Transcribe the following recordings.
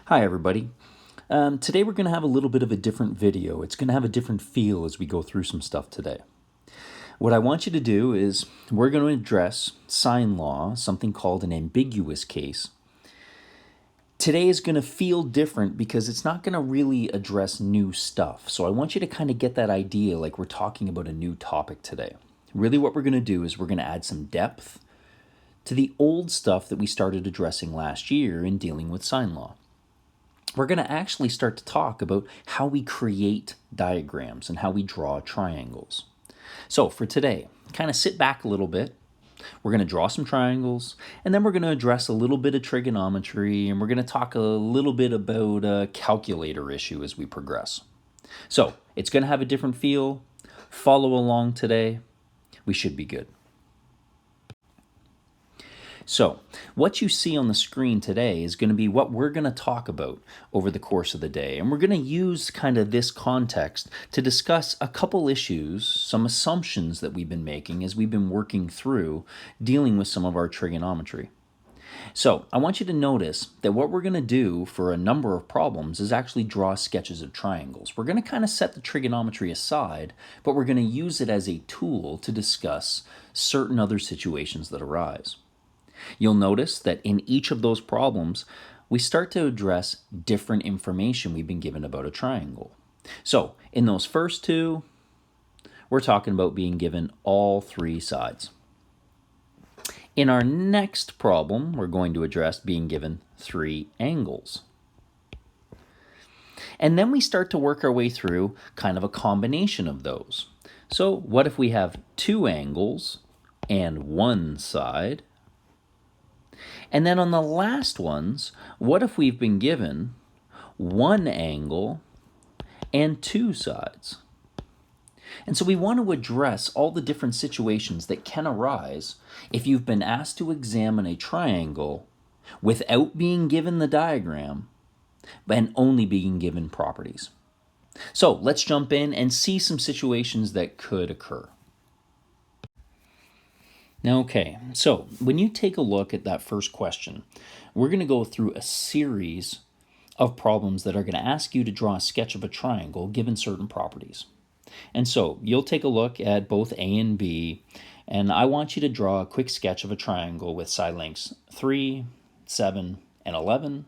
Hi everybody. Today we're going to have a little bit of a different video. It's going to have a different feel as we go through some stuff today. What I want you to do is we're going to address sine law, something called an ambiguous case. Today is going to feel different because it's not going to really address new stuff. So I want you to kind of get that idea like we're talking about a new topic today. Really what we're going to do is we're going to add some depth to the old stuff that we started addressing last year in dealing with sine law. We're going to actually start to talk about how we create diagrams and how we draw triangles. So for today, kind of sit back a little bit. We're going to draw some triangles, and then we're going to address a little bit of trigonometry, and we're going to talk a little bit about a calculator issue as we progress. So it's going to have a different feel. Follow along today. We should be good. So, what you see on the screen today is going to be what we're going to talk about over the course of the day. And we're going to use kind of this context to discuss a couple issues, some assumptions that we've been making as we've been working through dealing with some of our trigonometry. So, I want you to notice that what we're going to do for a number of problems is actually draw sketches of triangles. We're going to kind of set the trigonometry aside, but we're going to use it as a tool to discuss certain other situations that arise. You'll notice that in each of those problems, we start to address different information we've been given about a triangle. So, in those first two, we're talking about being given all three sides. In our next problem, we're going to address being given three angles. And then we start to work our way through kind of a combination of those. So, what if we have two angles and one side? And then on the last ones, what if we've been given one angle and two sides? And so we want to address all the different situations that can arise if you've been asked to examine a triangle without being given the diagram and only being given properties. So let's jump in and see some situations that could occur. Now, okay, so when you take a look at that first question, we're going to go through a series of problems that are going to ask you to draw a sketch of a triangle given certain properties. And so you'll take a look at both A and B, and I want you to draw a quick sketch of a triangle with side lengths 3, 7, and 11.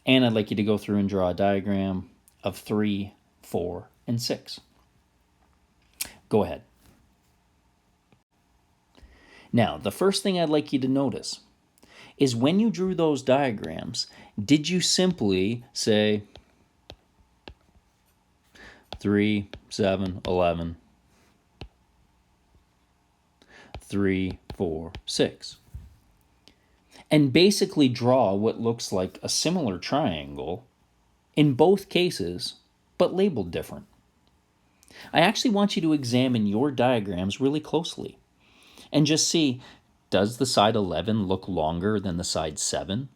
And I'd like you to go through and draw a diagram of 3, 4, and 6. Go ahead. Now, the first thing I'd like you to notice is when you drew those diagrams, did you simply say 3, 7, 11, 3, 4, 6, and basically draw what looks like a similar triangle in both cases, but labeled different? I actually want you to examine your diagrams really closely and just see, does the side 11 look longer than the side 7?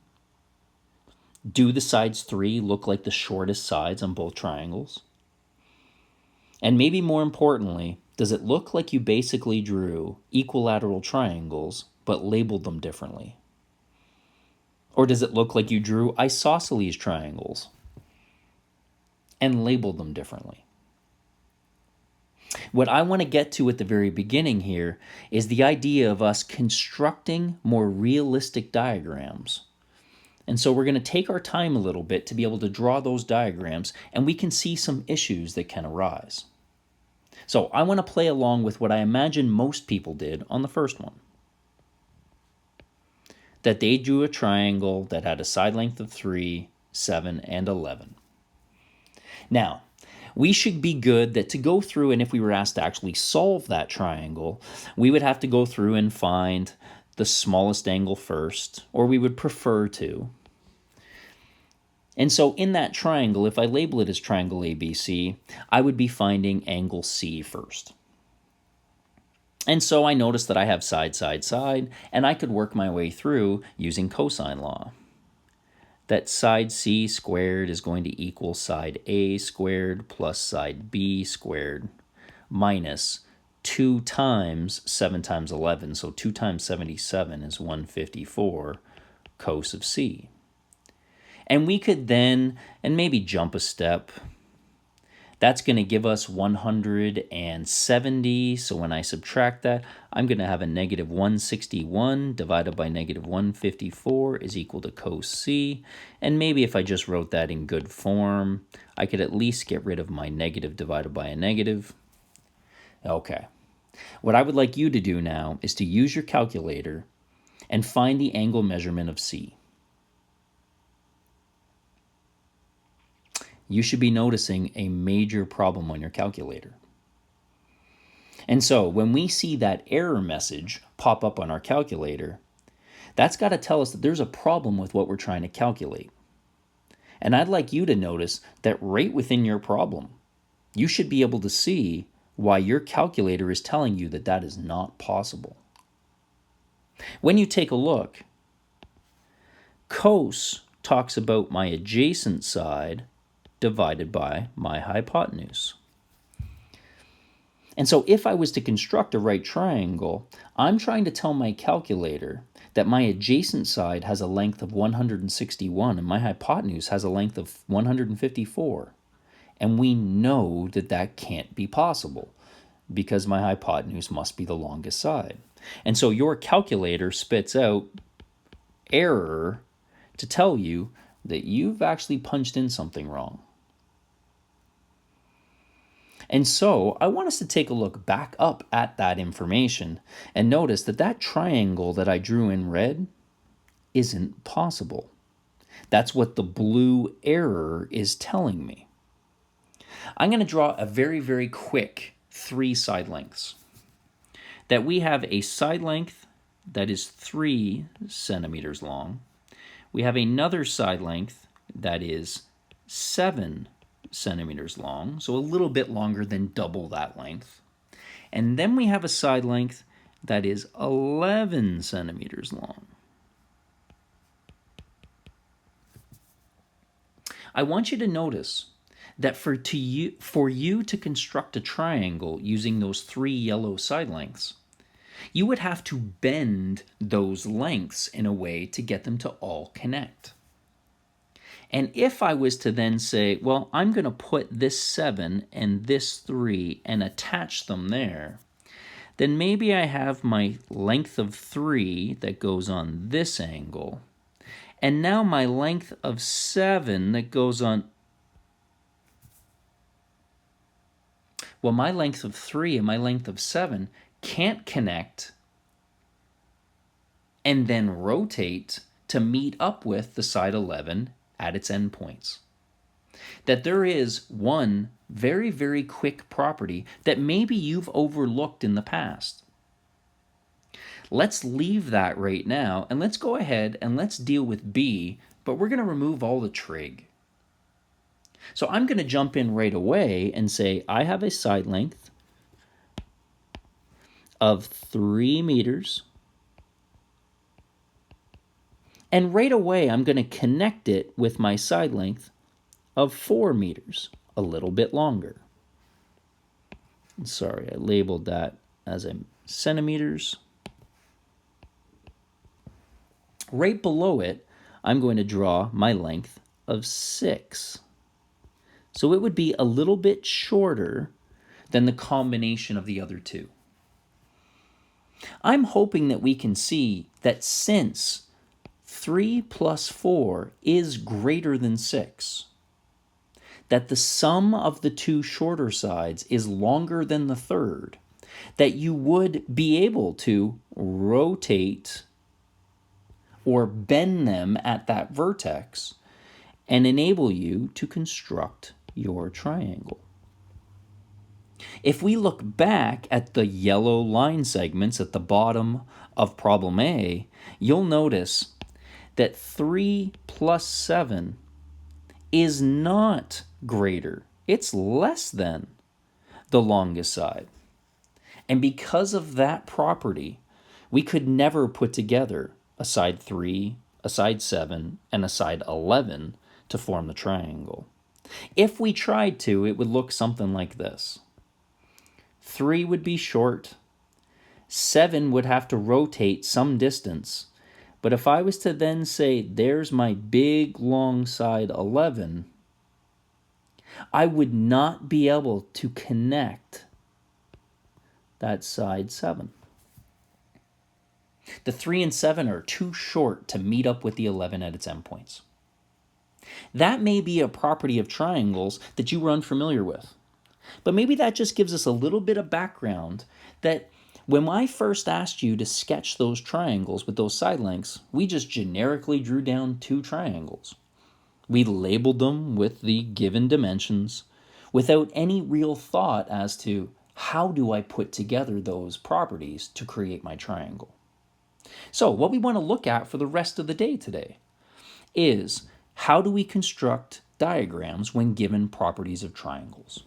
Do the sides 3 look like the shortest sides on both triangles? And maybe more importantly, does it look like you basically drew equilateral triangles but labeled them differently? Or does it look like you drew isosceles triangles and labeled them differently? What I want to get to at the very beginning here is the idea of us constructing more realistic diagrams. And so we're going to take our time a little bit to be able to draw those diagrams, and we can see some issues that can arise. So I want to play along with what I imagine most people did on the first one. That they drew a triangle that had a side length of 3, 7, and 11. Now, we should be good that to go through, and if we were asked to actually solve that triangle, we would have to go through and find the smallest angle first, or we would prefer to. And so in that triangle, if I label it as triangle ABC, I would be finding angle C first. And so I noticed that I have side, side, side, and I could work my way through using cosine law. That side C squared is going to equal side A squared plus side B squared minus 2 times 7 times 11. So 2 times 77 is 154 cos of C. And we could then, and maybe jump a step, that's going to give us 170. So when I subtract that, I'm going to have a negative 161 divided by negative 154 is equal to cos C. And maybe if I just wrote that in good form, I could at least get rid of my negative divided by a negative. Okay. What I would like you to do now is to use your calculator and find the angle measurement of C. You should be noticing a major problem on your calculator. And so when we see that error message pop up on our calculator, that's got to tell us that there's a problem with what we're trying to calculate. And I'd like you to notice that right within your problem, you should be able to see why your calculator is telling you that that is not possible. When you take a look, cos talks about my adjacent side divided by my hypotenuse. And so if I was to construct a right triangle, I'm trying to tell my calculator that my adjacent side has a length of 161 and my hypotenuse has a length of 154. And we know that that can't be possible because my hypotenuse must be the longest side. And so your calculator spits out error to tell you that you've actually punched in something wrong. And so I want us to take a look back up at that information and notice that that triangle that I drew in red isn't possible. That's what the blue error is telling me. I'm going to draw a very, very quick 3 side lengths. That we have a side length that is 3 centimeters long. We have another side length that is 7 centimeters long, so a little bit longer than double that length. And then we have a side length that is 11 centimeters long. I want you to notice that for you to construct a triangle using those 3 yellow side lengths, you would have to bend those lengths in a way to get them to all connect. And if I was to then say, well, I'm going to put this 7 and this 3 and attach them there, then maybe I have my length of 3 that goes on this angle, and now my length of 7 that goes on... Well, my length of 3 and my length of 7 can't connect and then rotate to meet up with the side 11 at its endpoints. That there is one very, very quick property that maybe you've overlooked in the past. Let's leave that right now, and let's go ahead and let's deal with B, but we're going to remove all the trig. So I'm going to jump in right away and say I have a side length of 3 meters. And right away, I'm going to connect it with my side length of 4 meters, a little bit longer. Sorry, I labeled that as a centimeters. Right below it, I'm going to draw my length of 6. So it would be a little bit shorter than the combination of the other two. I'm hoping that we can see that since 3 plus 4 is greater than 6, that the sum of the 2 shorter sides is longer than the third, that you would be able to rotate or bend them at that vertex and enable you to construct your triangle. If we look back at the yellow line segments at the bottom of problem A, you'll notice that 3 plus 7 is not greater. It's less than the longest side. And because of that property, we could never put together a side 3, a side 7, and a side 11 to form the triangle. If we tried to, it would look something like this. 3 would be short, 7 would have to rotate some distance, But if I was to then say, there's my big long side 11, I would not be able to connect that side 7. The 3 and 7 are too short to meet up with the 11 at its endpoints. That may be a property of triangles that you were unfamiliar with. But maybe that just gives us a little bit of background that when I first asked you to sketch those triangles with those side lengths, we just generically drew down 2 triangles. We labeled them with the given dimensions without any real thought as to how do I put together those properties to create my triangle. So what we want to look at for the rest of the day today is how do we construct diagrams when given properties of triangles.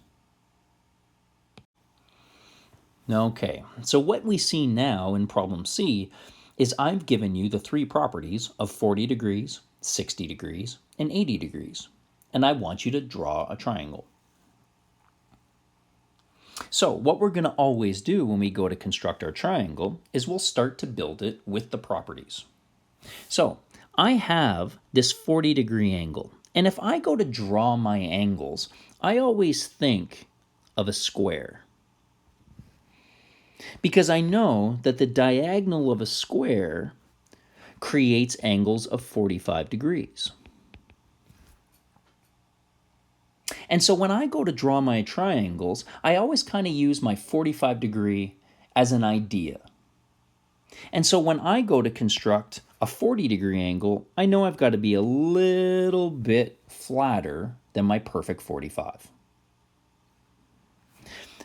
Okay, so what we see now in problem C is I've given you the 3 properties of 40 degrees, 60 degrees, and 80 degrees, and I want you to draw a triangle. So what we're going to always do when we go to construct our triangle is we'll start to build it with the properties. So I have this 40-degree angle, and if I go to draw my angles, I always think of a square. Because I know that the diagonal of a square creates angles of 45 degrees. And so when I go to draw my triangles, I always kind of use my 45 degree as an idea. And so when I go to construct a 40-degree angle, I know I've got to be a little bit flatter than my perfect 45.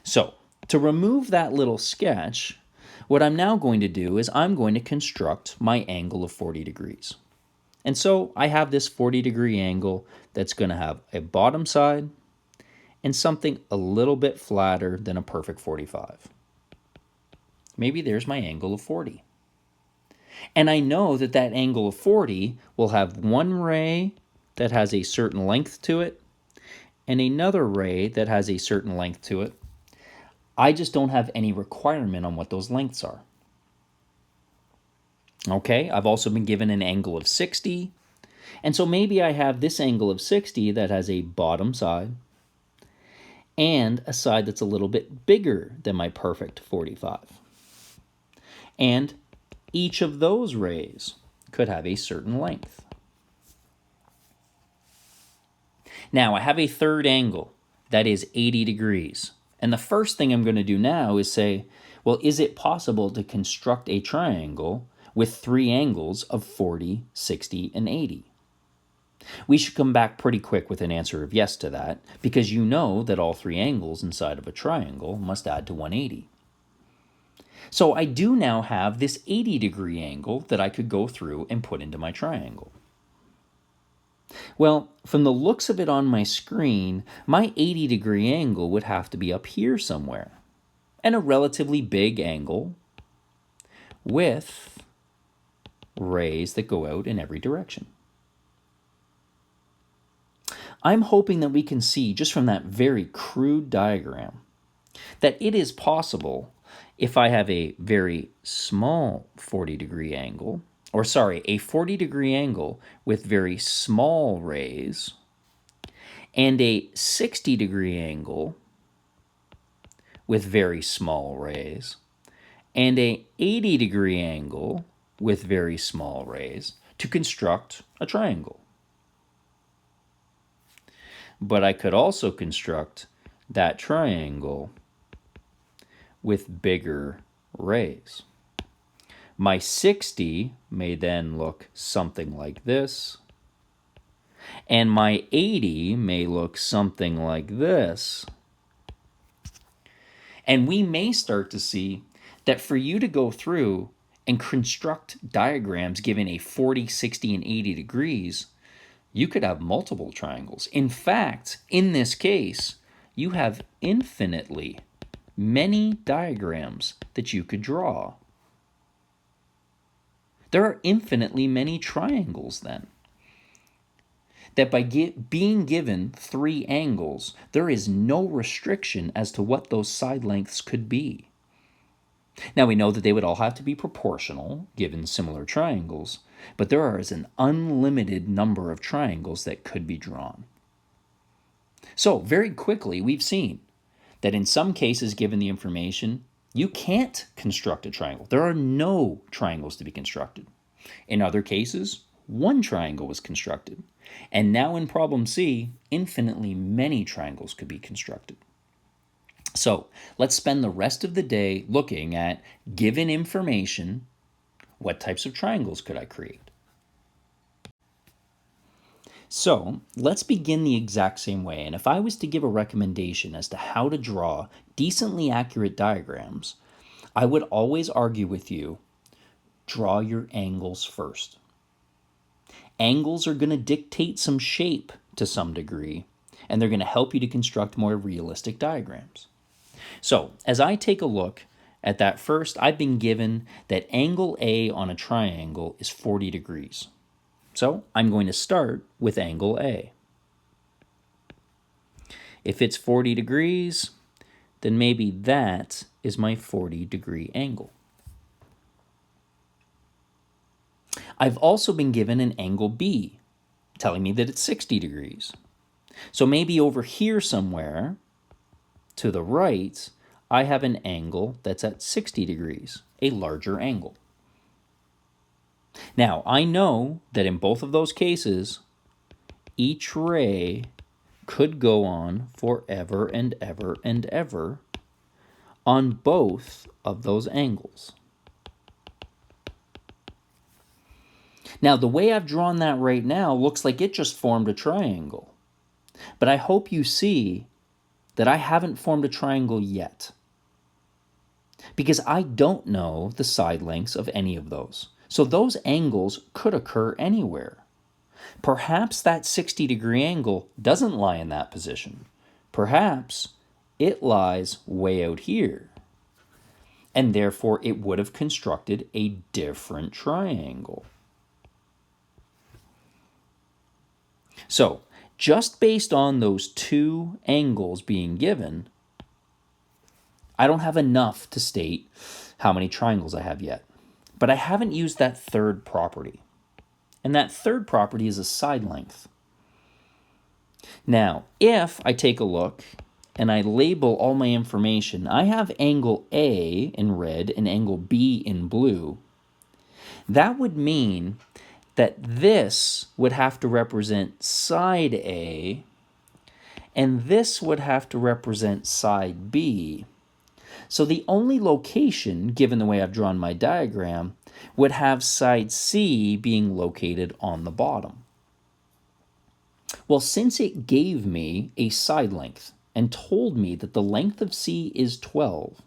So to remove that little sketch, what I'm now going to do is I'm going to construct my angle of 40 degrees. And so I have this 40-degree angle that's going to have a bottom side and something a little bit flatter than a perfect 45. Maybe there's my angle of 40. And I know that that angle of 40 will have one ray that has a certain length to it and another ray that has a certain length to it. I just don't have any requirement on what those lengths are. Okay, I've also been given an angle of 60. And so maybe I have this angle of 60 that has a bottom side and a side that's a little bit bigger than my perfect 45. And each of those rays could have a certain length. Now I have a third angle that is 80 degrees. And the first thing I'm going to do now is say, well, is it possible to construct a triangle with 3 angles of 40, 60, and 80? We should come back pretty quick with an answer of yes to that, because you know that all 3 angles inside of a triangle must add to 180. So I do now have this 80-degree angle that I could go through and put into my triangle. Well, from the looks of it on my screen, my 80-degree angle would have to be up here somewhere, and a relatively big angle with rays that go out in every direction. I'm hoping that we can see just from that very crude diagram that it is possible if I have a very small 40-degree angle, a 40-degree angle with very small rays, and a 60-degree angle with very small rays, and a 80-degree angle with very small rays to construct a triangle. But I could also construct that triangle with bigger rays. My 60 may then look something like this, and my 80 may look something like this. And we may start to see that for you to go through and construct diagrams given a 40, 60, and 80 degrees, you could have multiple triangles. In fact, in this case, you have infinitely many diagrams that you could draw. There are infinitely many triangles then. That by being given 3 angles, there is no restriction as to what those side lengths could be. Now we know that they would all have to be proportional, given similar triangles, but there is an unlimited number of triangles that could be drawn. So very quickly, we've seen that in some cases, given the information, you can't construct a triangle. There are no triangles to be constructed. In other cases, one triangle was constructed. And now in problem C, infinitely many triangles could be constructed. So let's spend the rest of the day looking at, given information, what types of triangles could I create? So let's begin the exact same way. And if I was to give a recommendation as to how to draw decently accurate diagrams, I would always argue with you, draw your angles first. Angles are going to dictate some shape to some degree, and they're going to help you to construct more realistic diagrams. So as I take a look at that first, I've been given that angle A on a triangle is 40 degrees. So I'm going to start with angle A. If it's 40 degrees, then maybe that is my 40-degree angle. I've also been given an angle B, telling me that it's 60 degrees. So maybe over here somewhere, to the right, I have an angle that's at 60 degrees, a larger angle. Now, I know that in both of those cases, each ray could go on forever and ever and ever on both of those angles. Now, the way I've drawn that right now looks like it just formed a triangle. But I hope you see that I haven't formed a triangle yet, because I don't know the side lengths of any of those. So those angles could occur anywhere. Perhaps that 60-degree angle doesn't lie in that position. Perhaps it lies way out here, and therefore it would have constructed a different triangle. So just based on those two angles being given, I don't have enough to state how many triangles I have yet. But I haven't used that third property. And that third property is a side length. Now, if I take a look and I label all my information, I have angle A in red and angle B in blue. That would mean that this would have to represent side A, and this would have to represent side B. So the only location, given the way I've drawn my diagram, would have side C being located on the bottom. Well, since it gave me a side length and told me that the length of C is 12,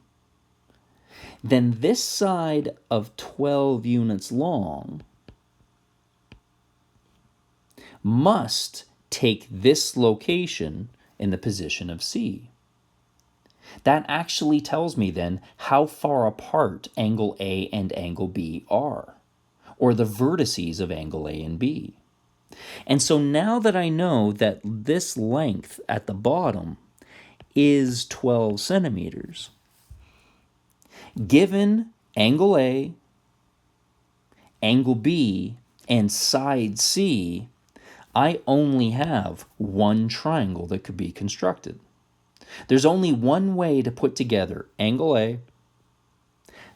then this side of 12 units long must take this location in the position of C. That actually tells me then how far apart angle A and angle B are, or the vertices of angle A and B. And so now that I know that this length at the bottom is 12 centimeters, given angle A, angle B, and side C, I only have one triangle that could be constructed. There's only one way to put together angle A,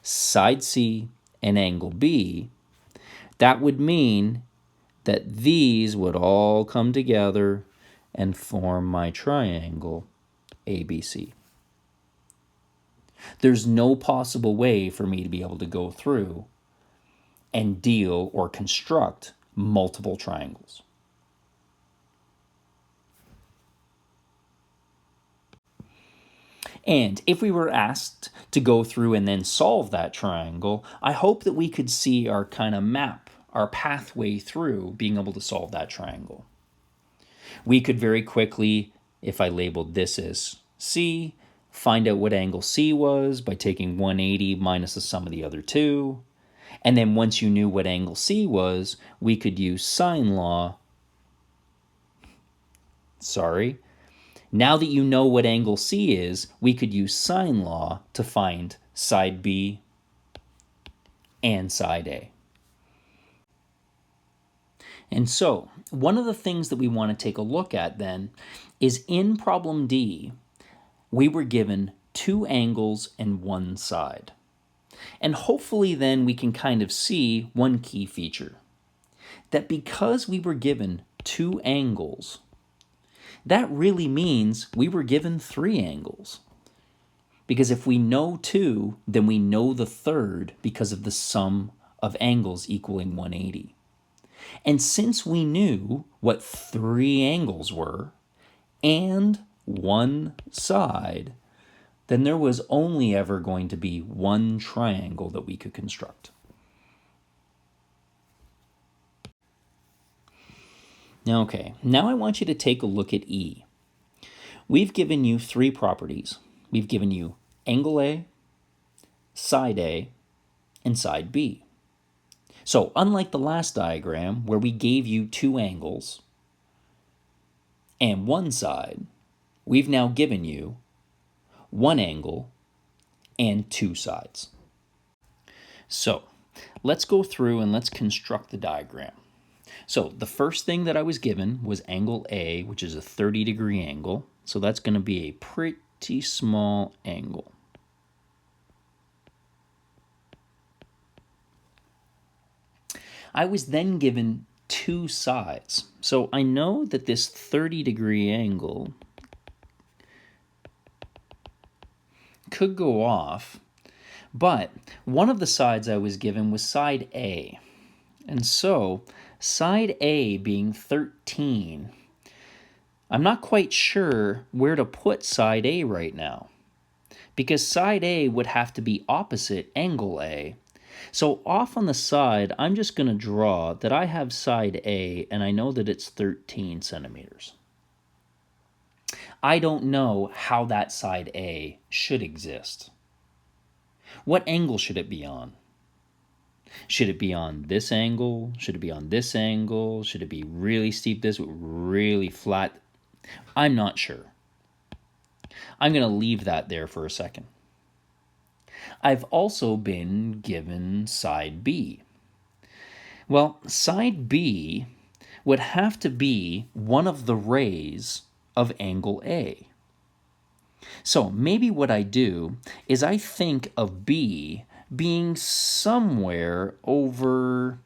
side C, and angle B. That would mean that these would all come together and form my triangle ABC. There's no possible way for me to be able to go through and deal or construct multiple triangles. And if we were asked to go through and then solve that triangle, I hope that we could see our kind of map, our pathway through being able to solve that triangle. We could very quickly, if I labeled this as C, find out what angle C was by taking 180 minus the sum of the other two. And then once you knew what angle C was, we could use sine law. Now that you know what angle C is, we could use sine law to find side B and side A. And so, one of the things that we want to take a look at then is in problem D, we were given two angles and one side. And hopefully then we can kind of see one key feature, that because we were given two angles, that really means we were given three angles. Because if we know two, then we know the third because of the sum of angles equaling 180. And since we knew what three angles were and one side, then there was only ever going to be one triangle that we could construct. Okay, now I want you to take a look at E. We've given you three properties. We've given you angle A, and side B. So unlike the last diagram where we gave you two angles and one side, we've now given you one angle and two sides. So let's go through and let's construct the diagram. So the first thing that I was given was angle A, which is a 30-degree angle. So that's going to be a pretty small angle. I was then given two sides. So I know that this 30-degree angle could go off, but one of the sides I was given was side A. And so side A being 13, I'm not quite sure where to put side A right now, because side A would have to be opposite angle A. So off on the side, I'm just going to draw that I have side A, and I know that it's 13 centimeters. I don't know how that side A should exist. What angle should it be on? Should it be on this angle? Should it be on this angle? Should it be really steep this, really flat? I'm not sure. I'm going to leave that there for a second. I've also been given side B. Well, side B would have to be one of the rays of angle A. So maybe what I do is I think of B being somewhere over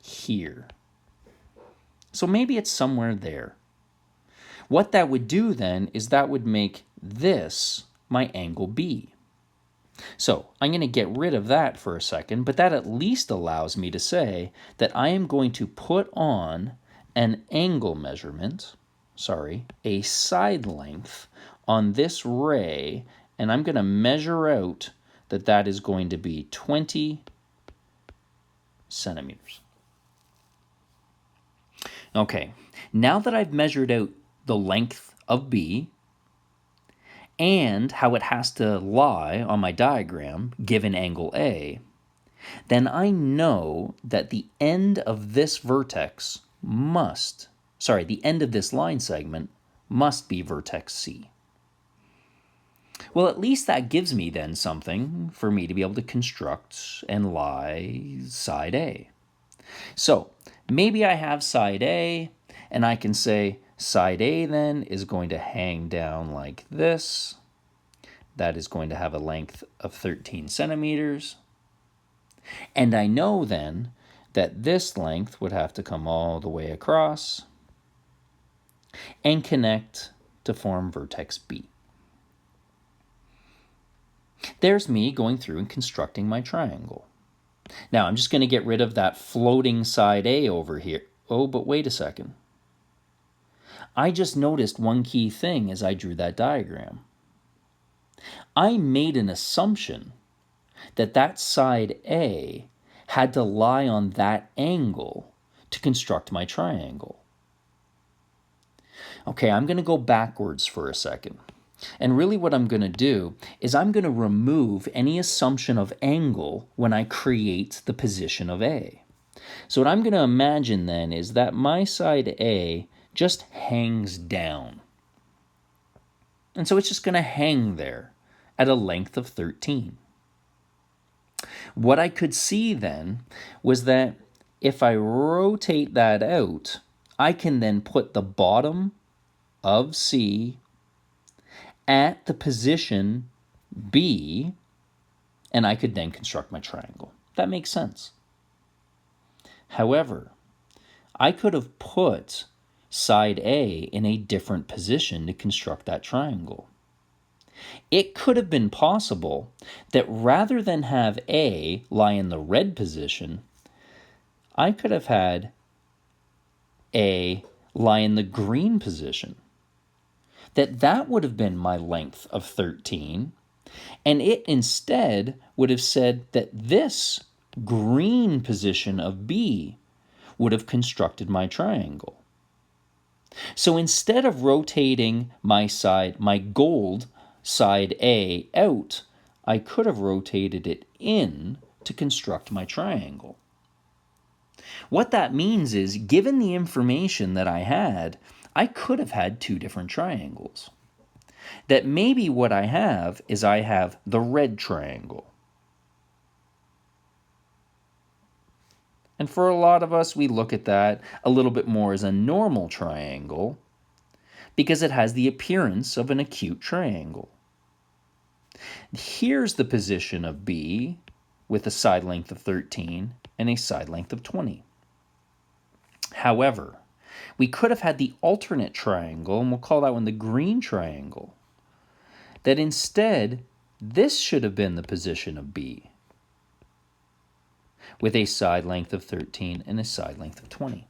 here. So maybe it's somewhere there. What that would do then is that would make this my angle B. So I'm going to get rid of that for a second, but that at least allows me to say that I am going to put on an angle measurement, a side length on this ray, and I'm going to measure out that that is going to be 20 centimeters. Okay, now that I've measured out the length of B and how it has to lie on my diagram given angle A, then I know that the end of this vertex the end of this line segment must be vertex C. Well, at least that gives me then something for me to be able to construct and lie side A. So maybe I have side A, and I can say side A then is going to hang down like this. That is going to have a length of 13 centimeters. And I know then that this length would have to come all the way across and connect to form vertex B. There's me going through and constructing my triangle. Now I'm just going to get rid of that floating side A over here. Oh, but wait a second. I just noticed one key thing as I drew that diagram. I made an assumption that that side A had to lie on that angle to construct my triangle. Okay, I'm going to go backwards for a second. And really what I'm going to do is I'm going to remove any assumption of angle when I create the position of A. So what I'm going to imagine then is that my side A just hangs down. And so it's just going to hang there at a length of 13. What I could see then was that if I rotate that out, I can then put the bottom of C at the position B, and I could then construct my triangle. That makes sense. However, I could have put side A in a different position to construct that triangle. It could have been possible that rather than have A lie in the red position, I could have had A lie in the green position. That would have been my length of 13, and it instead would have said that this green position of B would have constructed my triangle. So instead of rotating my gold side A out, I could have rotated it in to construct my triangle. What that means is, given the information that I had, I could have had two different triangles. That maybe what I have is I have the red triangle. And for a lot of us, we look at that a little bit more as a normal triangle because it has the appearance of an acute triangle. Here's the position of B with a side length of 13 and a side length of 20. However, we could have had the alternate triangle, and we'll call that one the green triangle, that instead this should have been the position of B with a side length of 13 and a side length of 20.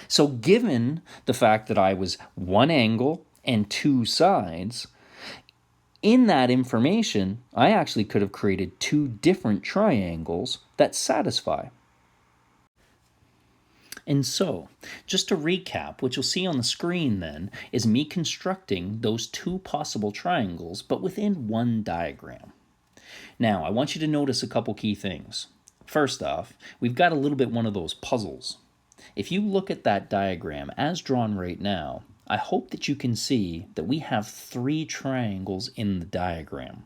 So given the fact that I was one angle and two sides, in that information, I actually could have created two different triangles that satisfy. And so, just to recap, what you'll see on the screen then is me constructing those two possible triangles, but within one diagram. Now, I want you to notice a couple key things. First off, we've got a little bit one of those puzzles. If you look at that diagram as drawn right now, I hope that you can see that we have three triangles in the diagram.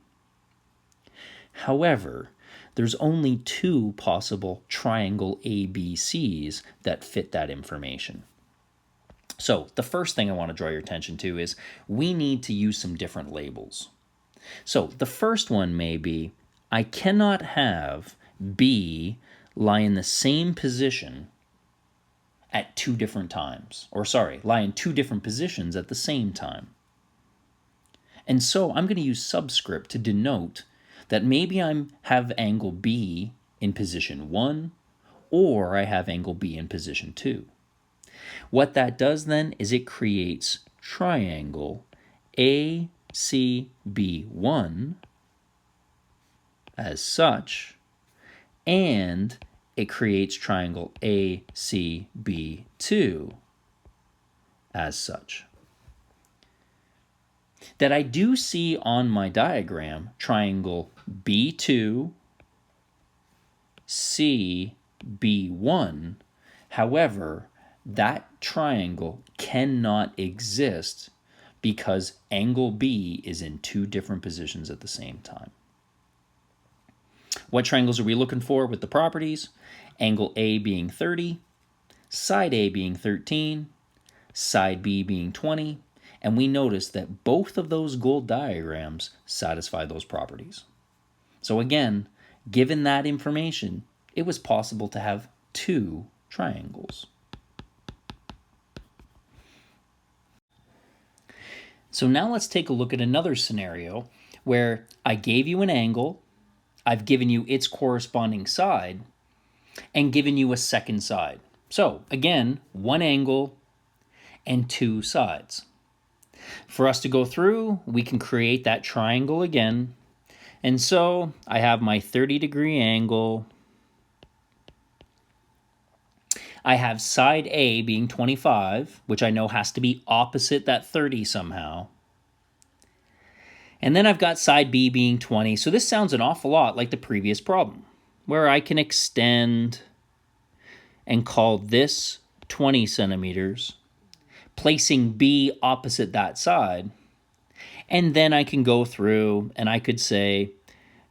However, there's only two possible triangle ABCs that fit that information. So the first thing I want to draw your attention to is we need to use some different labels. So the first one may be, I cannot have B lie in the same position at two different times. Lie in two different positions at the same time. And so I'm going to use subscript to denote that maybe I have angle B in position 1, or I have angle B in position 2. What that does then is it creates triangle ACB1 as such, and it creates triangle ACB2 as such. That I do see on my diagram triangle B2, CB1. However, that triangle cannot exist because angle B is in two different positions at the same time. What triangles are we looking for with the properties? Angle A being 30, side A being 13, side B being 20, and we notice that both of those gold diagrams satisfy those properties. So again, given that information, it was possible to have two triangles. So now let's take a look at another scenario where I gave you an angle, I've given you its corresponding side, and given you a second side. So again, one angle and two sides. For us to go through, we can create that triangle again. And so I have my 30-degree angle. I have side A being 25, which I know has to be opposite that 30 somehow. And then I've got side B being 20. So this sounds an awful lot like the previous problem, where I can extend and call this 20 centimeters, placing B opposite that side. And then I can go through and I could say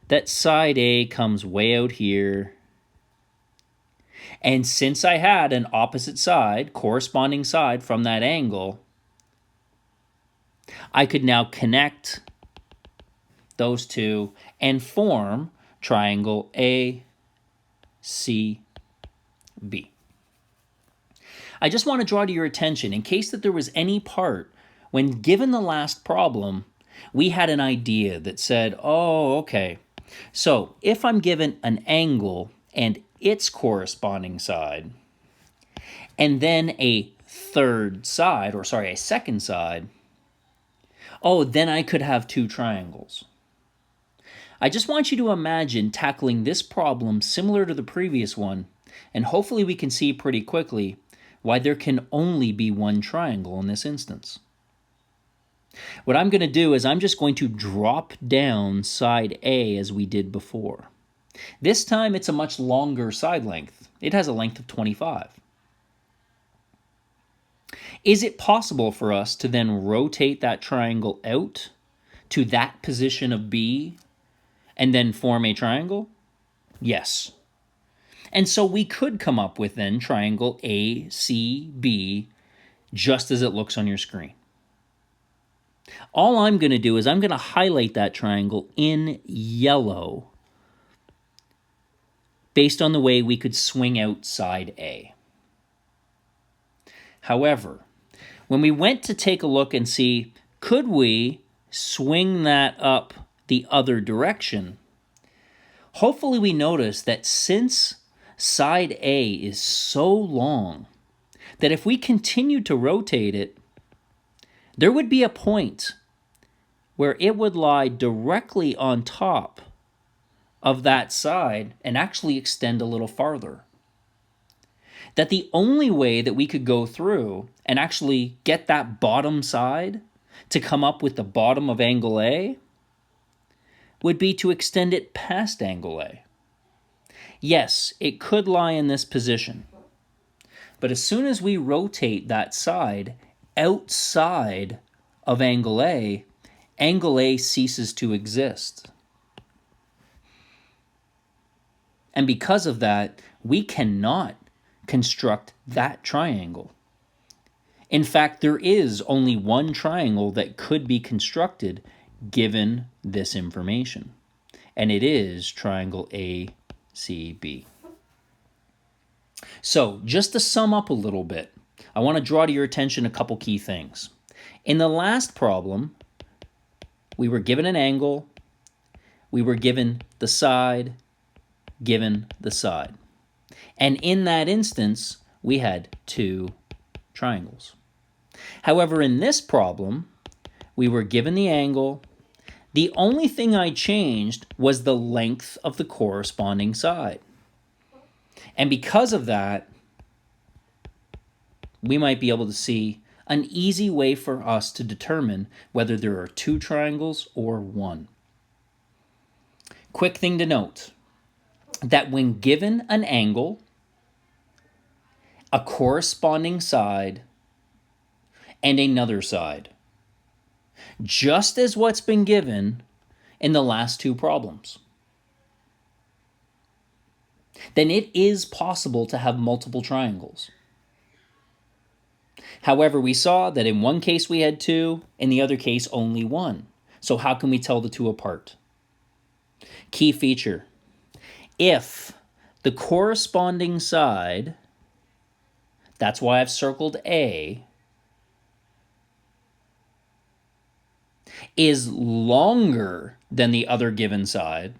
that side A comes way out here. And since I had an opposite side, corresponding side from that angle, I could now connect those two and form triangle ACB. I just want to draw to your attention, in case that there was any part when given the last problem, we had an idea that said, oh, okay, so if I'm given an angle and its corresponding side, and then a third side, or sorry, a second side, oh, then I could have two triangles. I just want you to imagine tackling this problem similar to the previous one, and hopefully we can see pretty quickly why there can only be one triangle in this instance. What I'm going to do is I'm just going to drop down side A as we did before. This time it's a much longer side length. It has a length of 25. Is it possible for us to then rotate that triangle out to that position of B and then form a triangle? Yes. And so we could come up with then triangle ACB just as it looks on your screen. All I'm going to do is I'm going to highlight that triangle in yellow based on the way we could swing out side A. However, when we went to take a look and see, could we swing that up the other direction, hopefully we notice that since side A is so long, that if we continued to rotate it, there would be a point where it would lie directly on top of that side and actually extend a little farther. That the only way that we could go through and actually get that bottom side to come up with the bottom of angle A would be to extend it past angle A. Yes, it could lie in this position, but as soon as we rotate that side outside of angle A ceases to exist. And because of that, we cannot construct that triangle. In fact, there is only one triangle that could be constructed given this information, and it is triangle ACB. So, just to sum up a little bit, I want to draw to your attention a couple key things. In the last problem, we were given an angle, we were given the side, given the side. And in that instance, we had two triangles. However, in this problem, we were given the angle. The only thing I changed was the length of the corresponding side. And because of that, we might be able to see an easy way for us to determine whether there are two triangles or one. Quick thing to note, that when given an angle, a corresponding side, and another side, just as what's been given in the last two problems, then it is possible to have multiple triangles. However, we saw that in one case we had two, in the other case only one. So how can we tell the two apart? Key feature: if the corresponding side, that's why I've circled A, is longer than the other given side,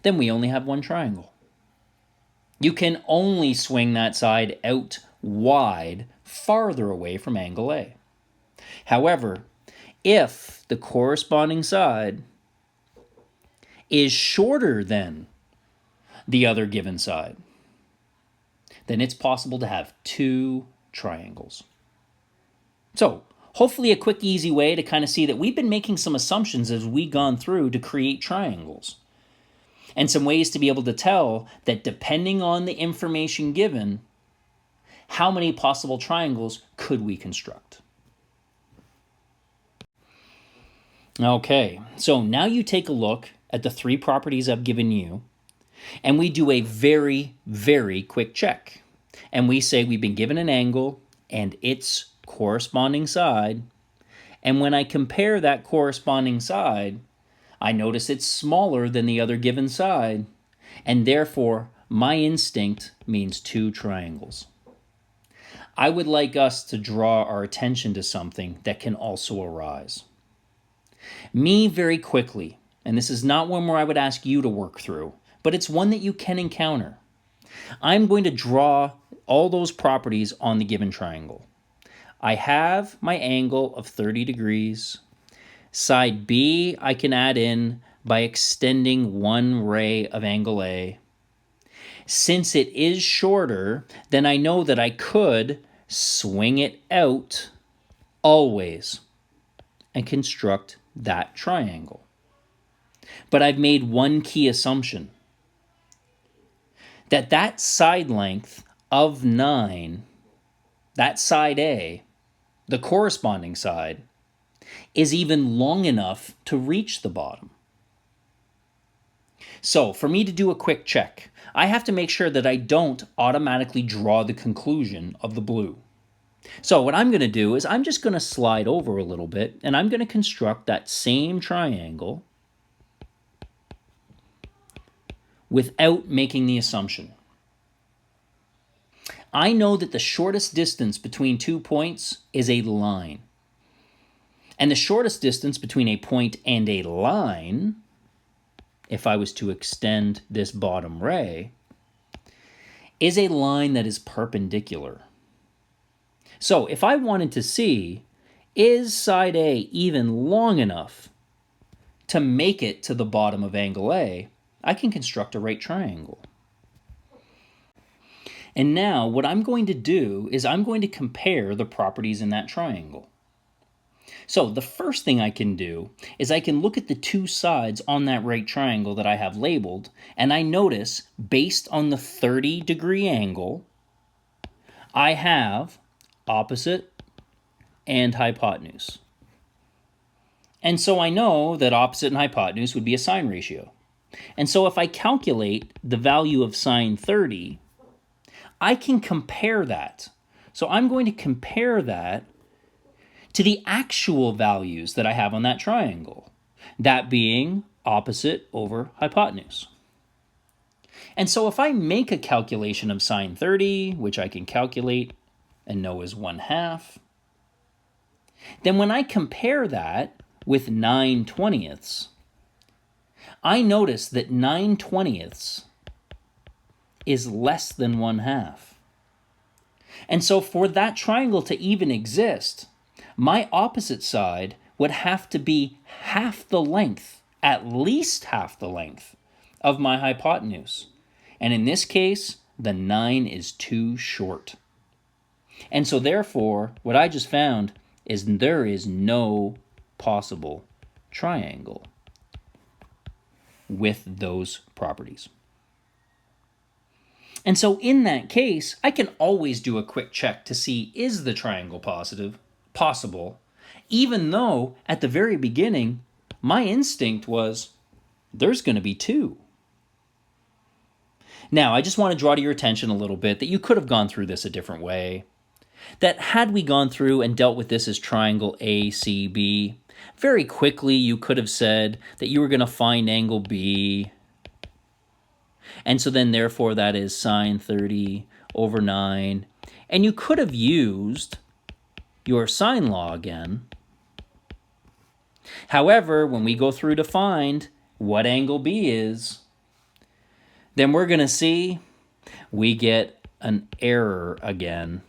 then we only have one triangle. You can only swing that side out wide, farther away from angle A. However, if the corresponding side is shorter than the other given side, then it's possible to have two triangles. So, hopefully a quick, easy way to kind of see that we've been making some assumptions as we've gone through to create triangles. And some ways to be able to tell that depending on the information given, how many possible triangles could we construct? Okay, so now you take a look at the three properties I've given you, and we do a very, very quick check. And we say we've been given an angle and its corresponding side, and when I compare that corresponding side, I notice it's smaller than the other given side, and therefore my instinct means two triangles. I would like us to draw our attention to something that can also arise. Me, very quickly, and this is not one where I would ask you to work through, but it's one that you can encounter. I'm going to draw all those properties on the given triangle. I have my angle of 30 degrees. Side B I can add in by extending one ray of angle A. Since it is shorter, then I know that I could swing it out always and construct that triangle. But I've made one key assumption, that that side length of 9, that side A, the corresponding side, is even long enough to reach the bottom. So for me to do a quick check, I have to make sure that I don't automatically draw the conclusion of the blue. So what I'm going to do is I'm just going to slide over a little bit, and I'm going to construct that same triangle without making the assumption. I know that the shortest distance between 2 points is a line. And the shortest distance between a point and a line, if I was to extend this bottom ray, is a line that is perpendicular. So if I wanted to see, is side A even long enough to make it to the bottom of angle A, I can construct a right triangle. And now what I'm going to do is I'm going to compare the properties in that triangle. So the first thing I can do is I can look at the two sides on that right triangle that I have labeled, and I notice, based on the 30-degree angle, I have opposite and hypotenuse. And so I know that opposite and hypotenuse would be a sine ratio. And so if I calculate the value of sine 30, I can compare that. So I'm going to compare that to the actual values that I have on that triangle, that being opposite over hypotenuse. And so if I make a calculation of sine 30, which I can calculate and know is 1/2, then when I compare that with 9/20, I notice that 9/20 is less than 1/2. And so for that triangle to even exist, my opposite side would have to be half the length, at least half the length, of my hypotenuse. And in this case, the 9 is too short. And so therefore, what I just found is there is no possible triangle with those properties. And so in that case, I can always do a quick check to see, is the triangle possible, even though at the very beginning, my instinct was there's going to be two. Now, I just want to draw to your attention a little bit that you could have gone through this a different way. That had we gone through and dealt with this as triangle ACB, very quickly you could have said that you were going to find angle B. And so then therefore that is sine 30 over 9. And you could have used your sine law again. However, when we go through to find what angle B is, then we're going to see we get an error again.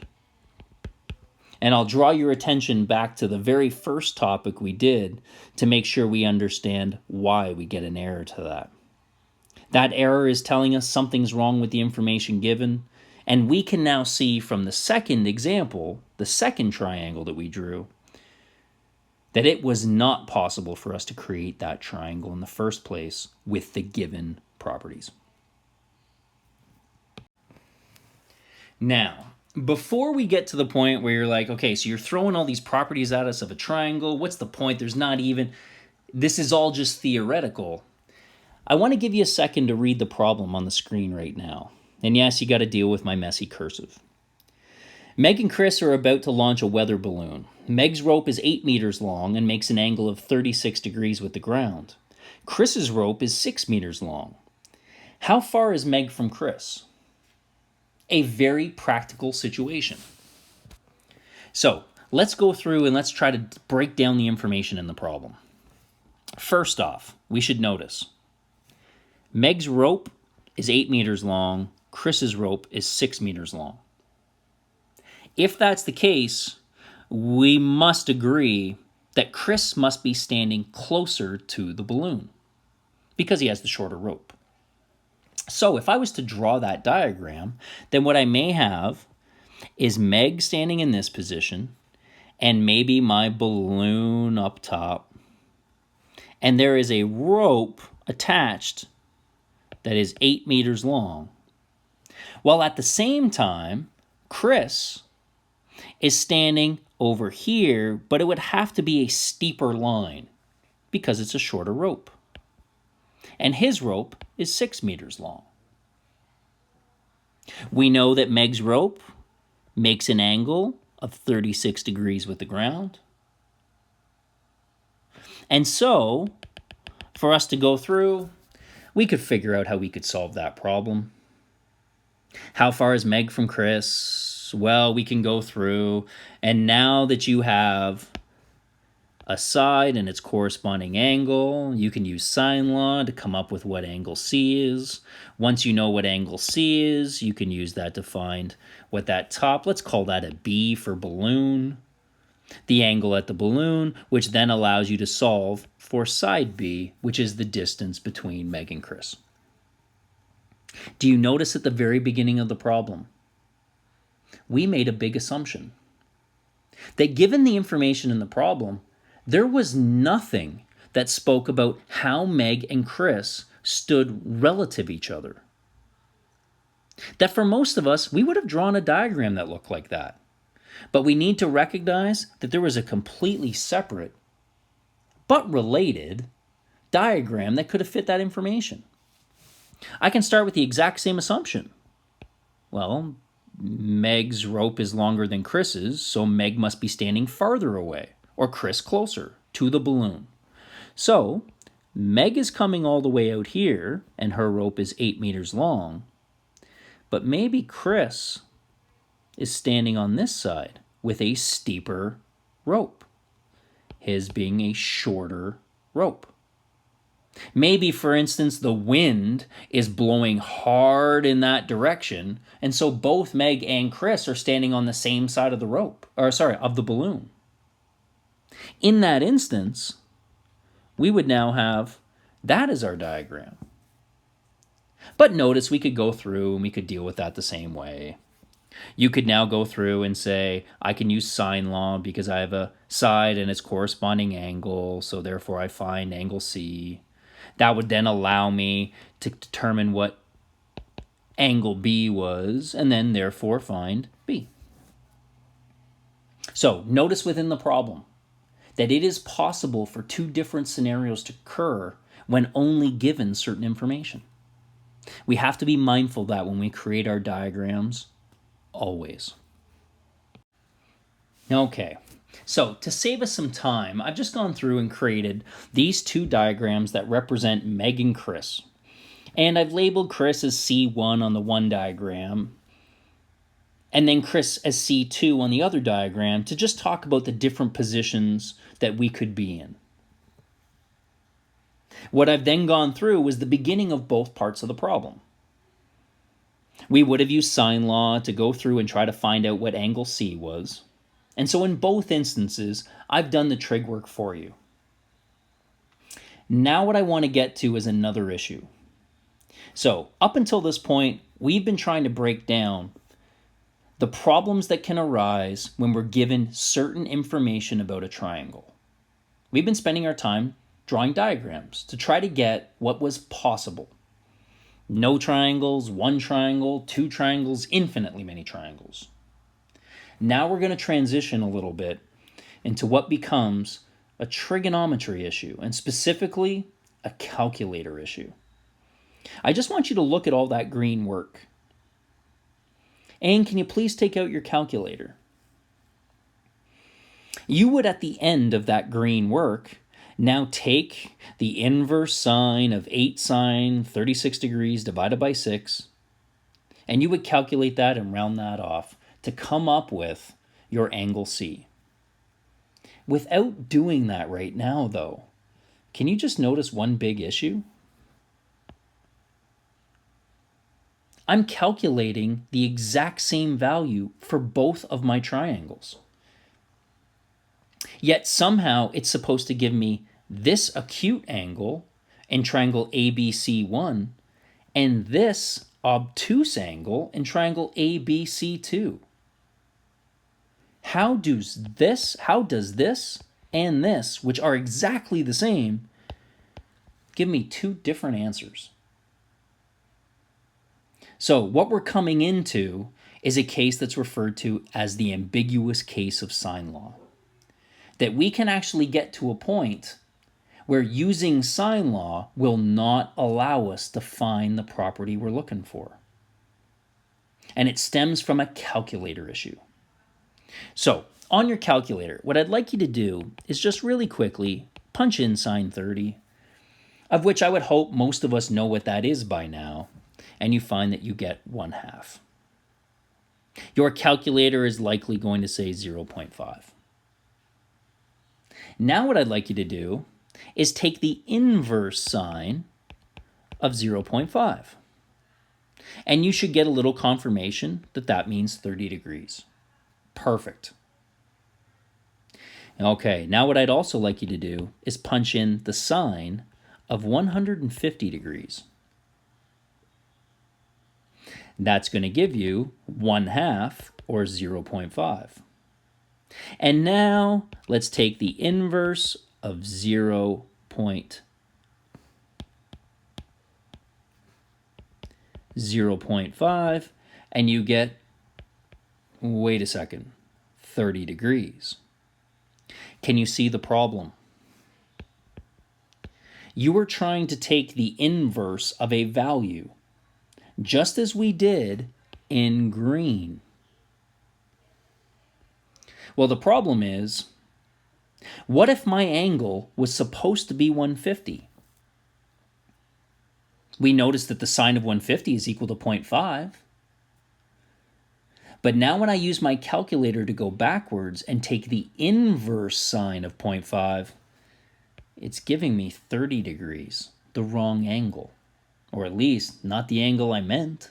And I'll draw your attention back to the very first topic we did to make sure we understand why we get an error to that. That error is telling us something's wrong with the information given, and we can now see from the second example, the second triangle that we drew, that it was not possible for us to create that triangle in the first place with the given properties. Now, before we get to the point where you're like, okay, so you're throwing all these properties at us of a triangle, what's the point? There's not even, this is all just theoretical. I want to give you a second to read the problem on the screen right now. And yes, you got to deal with my messy cursive. Meg and Chris are about to launch a weather balloon. Meg's rope is 8 meters long and makes an angle of 36 degrees with the ground. Chris's rope is 6 meters long. How far is Meg from Chris? A very practical situation. So let's go through and let's try to break down the information in the problem. First off, we should notice Meg's rope is 8 meters long, Chris's rope is 6 meters long. If that's the case, we must agree that Chris must be standing closer to the balloon because he has the shorter rope. So if I was to draw that diagram, then what I may have is Meg standing in this position and maybe my balloon up top. And there is a rope attached that is 8 meters long. While at the same time, Chris is standing over here, but it would have to be a steeper line because it's a shorter rope. And his rope is 6 meters long. We know that Meg's rope makes an angle of 36 degrees with the ground. And so, for us to go through, we could figure out how we could solve that problem. How far is Meg from Chris? Well, we can go through, and now that you have a side and its corresponding angle, you can use sine law to come up with what angle C is. Once you know what angle C is, you can use that to find what that top, let's call that a B for balloon, the angle at the balloon, which then allows you to solve for side B, which is the distance between Meg and Chris. Do you notice at the very beginning of the problem, we made a big assumption that given the information in the problem, there was nothing that spoke about how Meg and Chris stood relative each other. That for most of us, we would have drawn a diagram that looked like that. But we need to recognize that there was a completely separate, but related, diagram that could have fit that information. I can start with the exact same assumption. Well, Meg's rope is longer than Chris's, so Meg must be standing farther away, or Chris closer to the balloon. So, Meg is coming all the way out here, and her rope is 8 meters long, but maybe Chris is standing on this side with a steeper rope, his being a shorter rope. Maybe, for instance, the wind is blowing hard in that direction, and so both Meg and Chris are standing on the same side of the rope, of the balloon. In that instance, we would now have that as our diagram. But notice we could go through and we could deal with that the same way. You could now go through and say, I can use sine law because I have a side and its corresponding angle, so therefore I find angle C. That would then allow me to determine what angle B was, and then therefore find B. So notice within the problem that it is possible for two different scenarios to occur when only given certain information. We have to be mindful of that when we create our diagrams, always. Okay, so to save us some time, I've just gone through and created these two diagrams that represent Meg and Chris. And I've labeled Chris as C1 on the one diagram, and then Chris as C2 on the other diagram to just talk about the different positions that we could be in. What I've then gone through was the beginning of both parts of the problem. We would have used sine law to go through and try to find out what angle C was. And so in both instances, I've done the trig work for you. Now what I want to get to is another issue. So up until this point, we've been trying to break down the problems that can arise when we're given certain information about a triangle. We've been spending our time drawing diagrams to try to get what was possible. No triangles, one triangle, two triangles, infinitely many triangles. Now we're going to transition a little bit into what becomes a trigonometry issue, and specifically a calculator issue. I just want you to look at all that green work. And can you please take out your calculator? You would, at the end of that green work, now take the inverse sine of 8 sine 36 degrees divided by 6, and you would calculate that and round that off to come up with your angle C. Without doing that right now, though, can you just notice one big issue? I'm calculating the exact same value for both of my triangles. Yet somehow it's supposed to give me this acute angle in triangle ABC1 and this obtuse angle in triangle ABC2. How does this and this, which are exactly the same, give me two different answers? So what we're coming into is a case that's referred to as the ambiguous case of sine law. That we can actually get to a point where using sine law will not allow us to find the property we're looking for. And it stems from a calculator issue. So on your calculator, what I'd like you to do is just really quickly punch in sine 30, of which I would hope most of us know what that is by now, and you find that you get 1/2. Your calculator is likely going to say 0.5. Now what I'd like you to do is take the inverse sine of 0.5. And you should get a little confirmation that that means 30 degrees. Perfect. Okay, now what I'd also like you to do is punch in the sine of 150 degrees. That's going to give you 1/2 or 0.5. And now let's take the inverse of 0.5 and you get, wait a second, 30 degrees. Can you see the problem? You are trying to take the inverse of a value, just as we did in green. Well, the problem is, what if my angle was supposed to be 150? We noticed that the sine of 150 is equal to 0.5. But now when I use my calculator to go backwards and take the inverse sine of 0.5, it's giving me 30 degrees, the wrong angle. Or at least, not the angle I meant.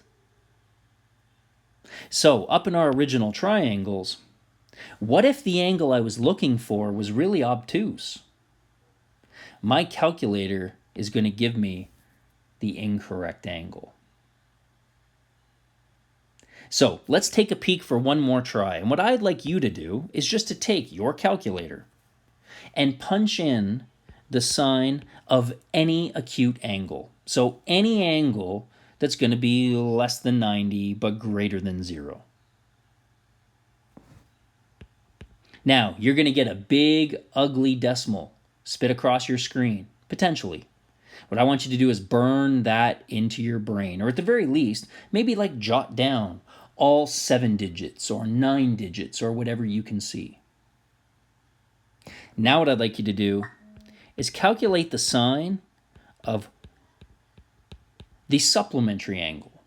So, up in our original triangles, what if the angle I was looking for was really obtuse? My calculator is going to give me the incorrect angle. So let's take a peek for one more try. And what I'd like you to do is just to take your calculator and punch in the sine of any acute angle. So any angle that's going to be less than 90 but greater than 0. Now, you're going to get a big, ugly decimal spit across your screen, potentially. What I want you to do is burn that into your brain, or at the very least, maybe like jot down all 7 digits or 9 digits or whatever you can see. Now what I'd like you to do is calculate the sine of the supplementary angle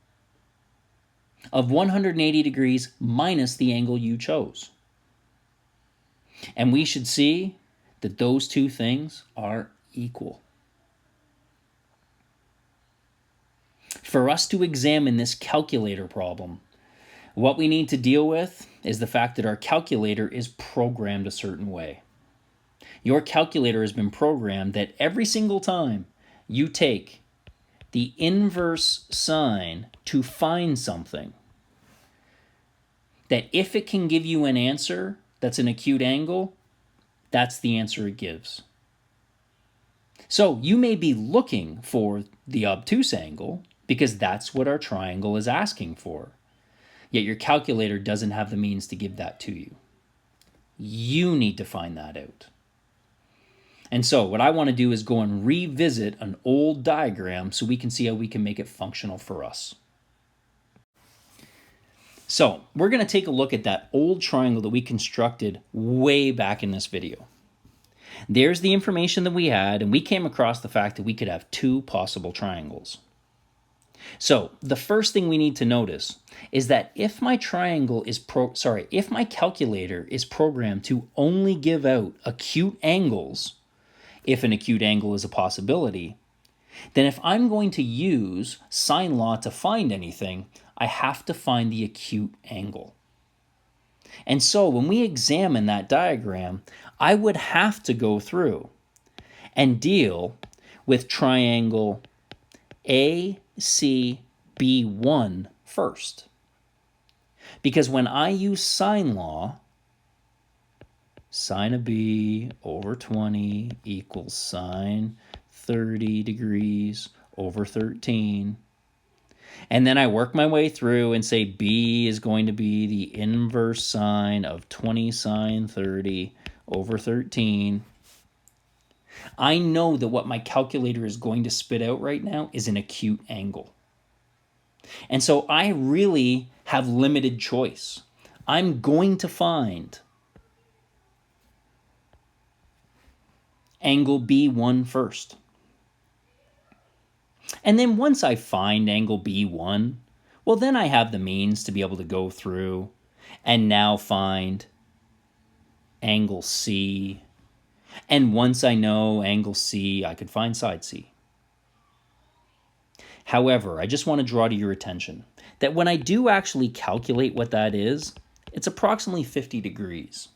of 180 degrees minus the angle you chose. And we should see that those two things are equal. For us to examine this calculator problem, what we need to deal with is the fact that our calculator is programmed a certain way. Your calculator has been programmed that every single time you take the inverse sine to find something, that if it can give you an answer that's an acute angle, that's the answer it gives. So you may be looking for the obtuse angle because that's what our triangle is asking for. Yet your calculator doesn't have the means to give that to you. You need to find that out. And so what I want to do is go and revisit an old diagram so we can see how we can make it functional for us. So we're going to take a look at that old triangle that we constructed way back in this video. There's the information that we had, and we came across the fact that we could have two possible triangles. So the first thing we need to notice is that if my calculator is programmed to only give out acute angles, if an acute angle is a possibility, then if I'm going to use sine law to find anything, I have to find the acute angle. And so when we examine that diagram, I would have to go through and deal with triangle ACB1 first. Because when I use sine law, sine of B over 20 equals sine 30 degrees over 13. And then I work my way through and say B is going to be the inverse sine of 20 sine 30 over 13. I know that what my calculator is going to spit out right now is an acute angle. And so I really have limited choice. I'm going to find angle B1 first. And then once I find angle B1, well, then I have the means to be able to go through and now find angle C. And once I know angle C, I could find side C. However, I just want to draw to your attention that when I do actually calculate what that is, it's approximately 50 degrees.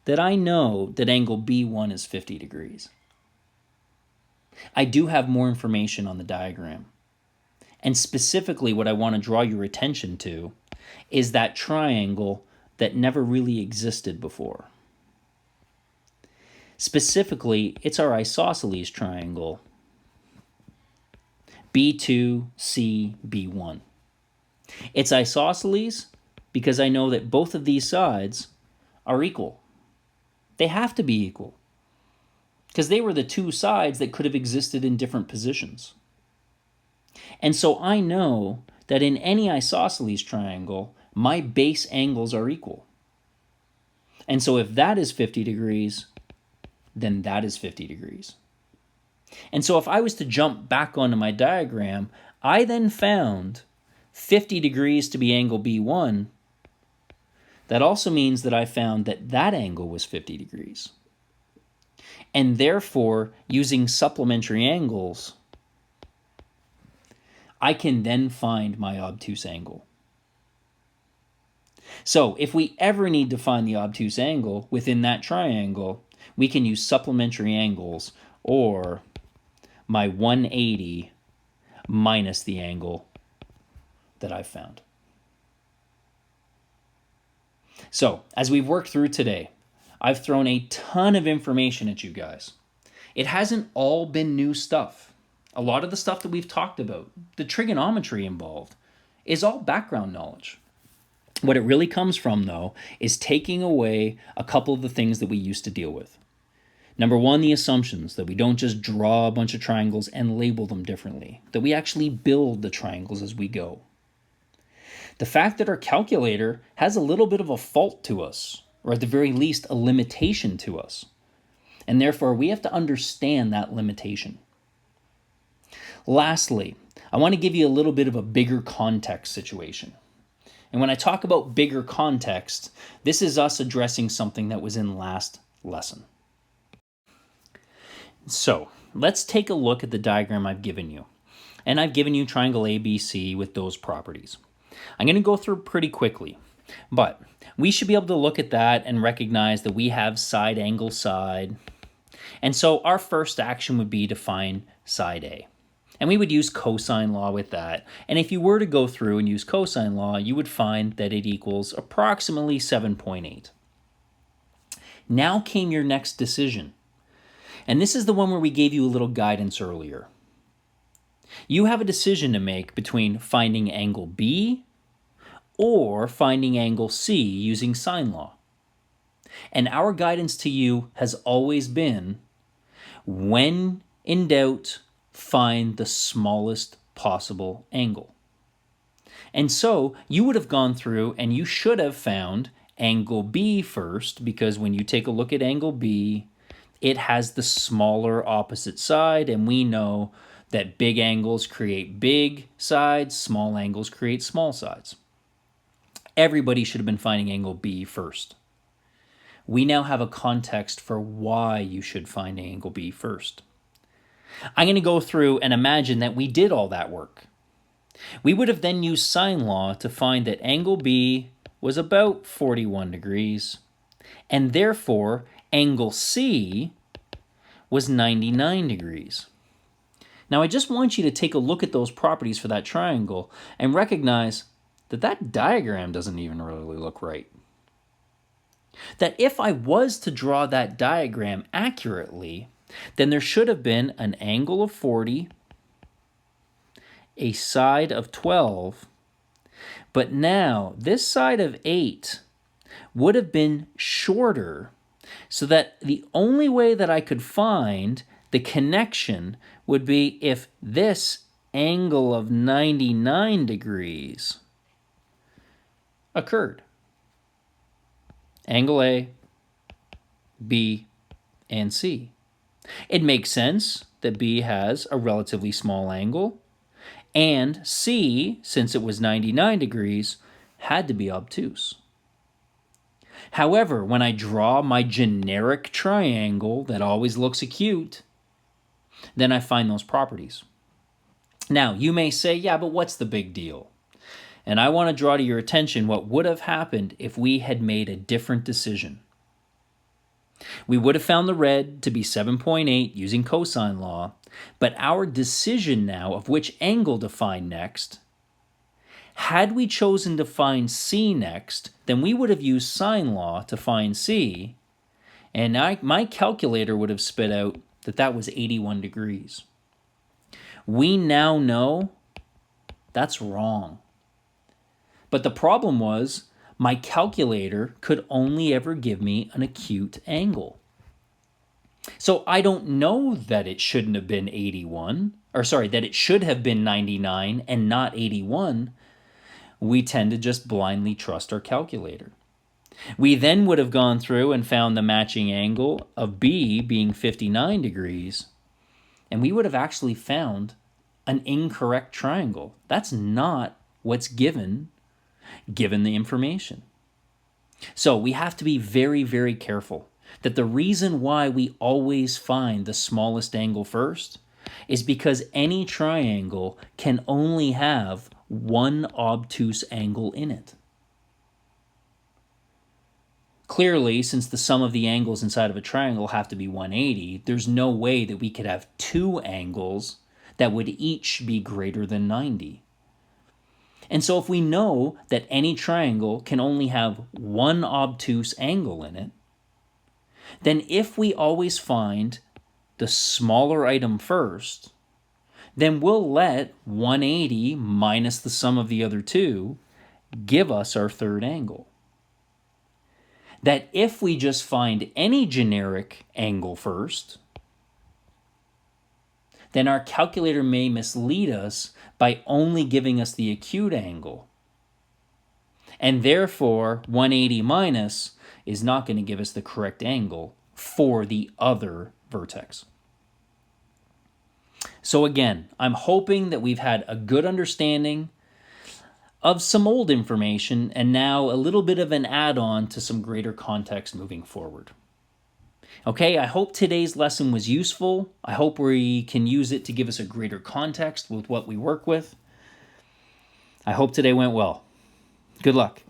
That I know that angle B1 is 50 degrees. I do have more information on the diagram. And specifically what I want to draw your attention to is that triangle that never really existed before. Specifically, it's our isosceles triangle, B2CB1. It's isosceles because I know that both of these sides are equal. They have to be equal because they were the two sides that could have existed in different positions. And so I know that in any isosceles triangle, my base angles are equal. And so if that is 50 degrees, then that is 50 degrees. And so if I was to jump back onto my diagram, I then found 50 degrees to be angle B1. That also means that I found that that angle was 50 degrees. And therefore, using supplementary angles, I can then find my obtuse angle. So if we ever need to find the obtuse angle within that triangle, we can use supplementary angles or my 180 minus the angle that I've found. So as we've worked through today, I've thrown a ton of information at you guys. It hasn't all been new stuff. A lot of the stuff that we've talked about, the trigonometry involved, is all background knowledge. What it really comes from, though, is taking away a couple of the things that we used to deal with. Number one, the assumptions, that we don't just draw a bunch of triangles and label them differently, that we actually build the triangles as we go. The fact that our calculator has a little bit of a fault to us, or at the very least, a limitation to us. And therefore, we have to understand that limitation. Lastly, I want to give you a little bit of a bigger context situation. And when I talk about bigger context, this is us addressing something that was in last lesson. So let's take a look at the diagram I've given you. And I've given you triangle ABC with those properties. I'm going to go through pretty quickly, but we should be able to look at that and recognize that we have side angle side. And so our first action would be to find side A. And we would use cosine law with that. And if you were to go through and use cosine law, you would find that it equals approximately 7.8. Now came your next decision. And this is the one where we gave you a little guidance earlier. You have a decision to make between finding angle B or finding angle C using sine law. And our guidance to you has always been, when in doubt, find the smallest possible angle. And so you would have gone through and you should have found angle B first, because when you take a look at angle B, it has the smaller opposite side, and we know that big angles create big sides, small angles create small sides. Everybody should have been finding angle B first. We now have a context for why you should find angle B first. I'm going to go through and imagine that we did all that work. We would have then used sine law to find that angle B was about 41 degrees, and therefore angle C was 99 degrees. Now I just want you to take a look at those properties for that triangle and recognize that that diagram doesn't even really look right. That if I was to draw that diagram accurately, then there should have been an angle of 40, a side of 12, but now this side of 8 would have been shorter, so that the only way that I could find the connection would be if this angle of 99 degrees occurred. Angle A, B, and C. It makes sense that B has a relatively small angle, and C, since it was 99 degrees, had to be obtuse. However, when I draw my generic triangle that always looks acute, then I find those properties. Now, you may say, yeah, but what's the big deal? And I want to draw to your attention what would have happened if we had made a different decision. We would have found the red to be 7.8 using cosine law, but our decision now of which angle to find next, had we chosen to find C next, then we would have used sine law to find C, and my calculator would have spit out that that was 81 degrees. We now know that's wrong. But the problem was, my calculator could only ever give me an acute angle. So I don't know that it shouldn't have been 81, that it should have been 99 and not 81. We tend to just blindly trust our calculator. We then would have gone through and found the matching angle of B being 59 degrees, and we would have actually found an incorrect triangle. That's not what's given the information. So we have to be very, very careful that the reason why we always find the smallest angle first is because any triangle can only have one obtuse angle in it. Clearly, since the sum of the angles inside of a triangle have to be 180, there's no way that we could have two angles that would each be greater than 90. And so if we know that any triangle can only have one obtuse angle in it, then if we always find the smaller item first, then we'll let 180 minus the sum of the other two give us our third angle. That if we just find any generic angle first, then our calculator may mislead us by only giving us the acute angle. And therefore, 180 minus is not going to give us the correct angle for the other vertex. So again, I'm hoping that we've had a good understanding of some old information and now a little bit of an add-on to some greater context moving forward. Okay, I hope today's lesson was useful. I hope we can use it to give us a greater context with what we work with. I hope today went well. Good luck.